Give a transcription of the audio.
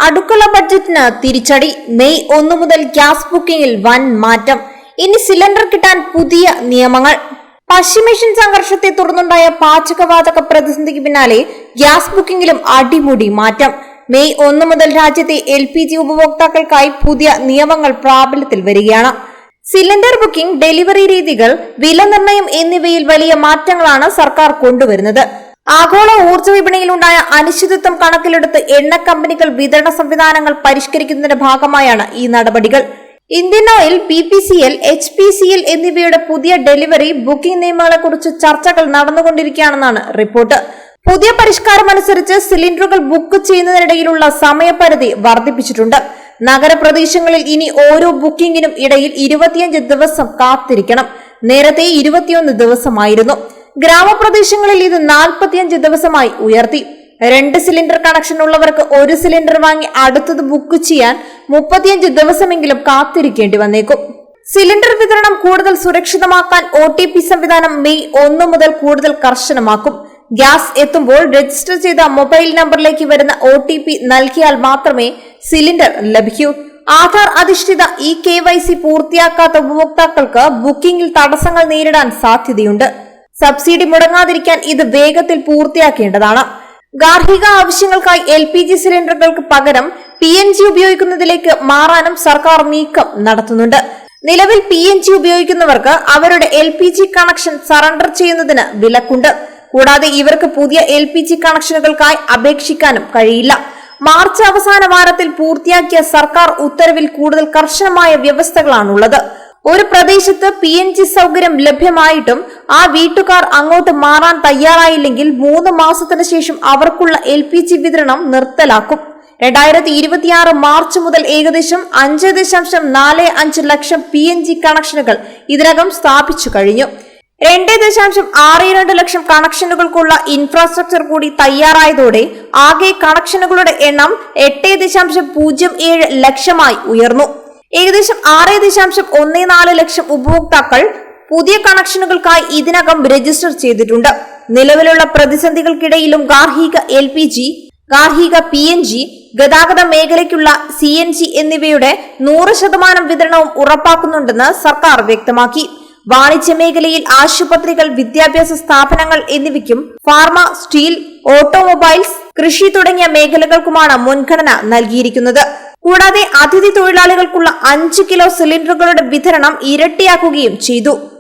അടുക്കള ബഡ്ജറ്റിന് തിരിച്ചടി. മെയ് 1 മുതൽ ഗ്യാസ് ബുക്കിംഗിൽ വൻ മാറ്റം. ഇനി സിലിണ്ടർ കിട്ടാൻ പുതിയ നിയമങ്ങൾ. പശ്ചിമേഷ്യൻ സംഘർഷത്തെ തുടർന്നുണ്ടായ പാചകവാതക പ്രതിസന്ധിക്ക് പിന്നാലെ ഗ്യാസ് ബുക്കിംഗിലും അടിമുടി മാറ്റം. മെയ് 1 മുതൽ രാജ്യത്തെ LPG ഉപഭോക്താക്കൾക്കായി പുതിയ നിയമങ്ങൾ പ്രാബല്യത്തിൽ വരികയാണ്. സിലിണ്ടർ ബുക്കിംഗ്, ഡെലിവറി രീതികൾ, വില നിർണ്ണയം എന്നിവയിൽ വലിയ മാറ്റങ്ങളാണ് സർക്കാർ കൊണ്ടുവരുന്നത്. ആഗോള ഊർജ്ജ വിപണിയിലുണ്ടായ അനിശ്ചിതത്വം കണക്കിലെടുത്ത് എണ്ണ കമ്പനികൾ വിതരണ സംവിധാനങ്ങൾ പരിഷ്കരിക്കുന്നതിന്റെ ഭാഗമായാണ് ഈ നടപടികൾ. ഇന്ത്യൻ ഓയിൽ, BPCL, HPCL എന്നിവയുടെ പുതിയ ഡെലിവറി ബുക്കിംഗ് നിയമങ്ങളെക്കുറിച്ച് ചർച്ചകൾ നടന്നുകൊണ്ടിരിക്കുകയാണെന്നാണ് റിപ്പോർട്ട്. പുതിയ പരിഷ്കാരമനുസരിച്ച് സിലിണ്ടറുകൾ ബുക്ക് ചെയ്യുന്നതിനിടയിലുള്ള സമയപരിധി വർദ്ധിപ്പിച്ചിട്ടുണ്ട്. നഗരപ്രദേശങ്ങളിൽ ഇനി ഓരോ ബുക്കിംഗിനും ഇടയിൽ 25 ദിവസം കാത്തിരിക്കണം. നേരത്തെ 21 ദിവസമായിരുന്നു. ഗ്രാമപ്രദേശങ്ങളിൽ ഇത് 45 ദിവസമായി ഉയർത്തി. 2 സിലിണ്ടർ കണക്ഷൻ ഉള്ളവർക്ക് 1 സിലിണ്ടർ വാങ്ങി അടുത്തത് ബുക്ക് ചെയ്യാൻ 35 ദിവസമെങ്കിലും കാത്തിരിക്കേണ്ടി വന്നേക്കും. സിലിണ്ടർ വിതരണം കൂടുതൽ സുരക്ഷിതമാക്കാൻ OTP സംവിധാനം മെയ് 1 മുതൽ കൂടുതൽ കർശനമാക്കും. ഗ്യാസ് എത്തുമ്പോൾ രജിസ്റ്റർ ചെയ്ത മൊബൈൽ നമ്പറിലേക്ക് വരുന്ന OTP നൽകിയാൽ മാത്രമേ സിലിണ്ടർ ലഭിക്കൂ. ആധാർ അധിഷ്ഠിത KYC പൂർത്തിയാക്കാത്ത ഉപഭോക്താക്കൾക്ക് ബുക്കിംഗിൽ തടസ്സങ്ങൾ നേരിടാൻ സാധ്യതയുണ്ട്. സബ്സിഡി മുടങ്ങാതിരിക്കാൻ ഇത് വേഗത്തിൽ പൂർത്തിയാക്കേണ്ടതാണ്. ഗാർഹിക ആവശ്യങ്ങൾക്കായി LPG സിലിണ്ടറുകൾക്ക് പകരം PNG ഉപയോഗിക്കുന്നതിലേക്ക് മാറാനും സർക്കാർ നീക്കം നടത്തുന്നുണ്ട്. നിലവിൽ PNG ഉപയോഗിക്കുന്നവർക്ക് അവരുടെ LPG കണക്ഷൻ സറണ്ടർ ചെയ്യുന്നതിന് വിലക്കുണ്ട്. കൂടാതെ ഇവർക്ക് പുതിയ LPG കണക്ഷനുകൾക്കായി അപേക്ഷിക്കാനും കഴിയില്ല. മാർച്ച് അവസാന വാരത്തിൽ പൂർത്തിയാക്കിയ സർക്കാർ ഉത്തരവിൽ കൂടുതൽ കർശനമായ വ്യവസ്ഥകളാണുള്ളത്. ഒരു പ്രദേശത്ത് PNG സൗകര്യം ലഭ്യമായിട്ടും ആ വീട്ടുകാർ അങ്ങോട്ട് മാറാൻ തയ്യാറായില്ലെങ്കിൽ 3 മാസത്തിന് ശേഷം അവർക്കുള്ള LPG വിതരണം നിർത്തലാക്കും. 2026 മാർച്ച് മുതൽ ഏകദേശം 5.45 ലക്ഷം PNG കണക്ഷനുകൾ ഇതിനകം സ്ഥാപിച്ചു കഴിഞ്ഞു. 2.62 ലക്ഷം കണക്ഷനുകൾക്കുള്ള ഇൻഫ്രാസ്ട്രക്ചർ കൂടി തയ്യാറായതോടെ ആകെ കണക്ഷനുകളുടെ എണ്ണം 8.07 ലക്ഷമായി ഉയർന്നു. ഏകദേശം 6.14 ലക്ഷം ഉപഭോക്താക്കൾ പുതിയ കണക്ഷനുകൾക്കായി ഇതിനകം രജിസ്റ്റർ ചെയ്തിട്ടുണ്ട്. നിലവിലുള്ള പ്രതിസന്ധികൾക്കിടയിലും ഗാർഹിക LPG, ഗാർഹിക PNG, ഗതാഗത മേഖലയ്ക്കുള്ള CNG എന്നിവയുടെ 100% വിതരണവും ഉറപ്പാക്കുന്നുണ്ടെന്ന് സർക്കാർ വ്യക്തമാക്കി. വാണിജ്യ മേഖലയിൽ ആശുപത്രികൾ, വിദ്യാഭ്യാസ സ്ഥാപനങ്ങൾ എന്നിവയ്ക്കും ഫാർമ, സ്റ്റീൽ, ഓട്ടോമൊബൈൽസ്, കൃഷി തുടങ്ങിയ മേഖലകൾക്കുമാണ് മുൻഗണന നൽകിയിരിക്കുന്നത്. കൂടാതെ അതിഥി തൊഴിലാളികൾക്കുള്ള 5 കിലോ സിലിണ്ടറുകളുടെ വിതരണം ഇരട്ടിയാക്കുകയും ചെയ്തു.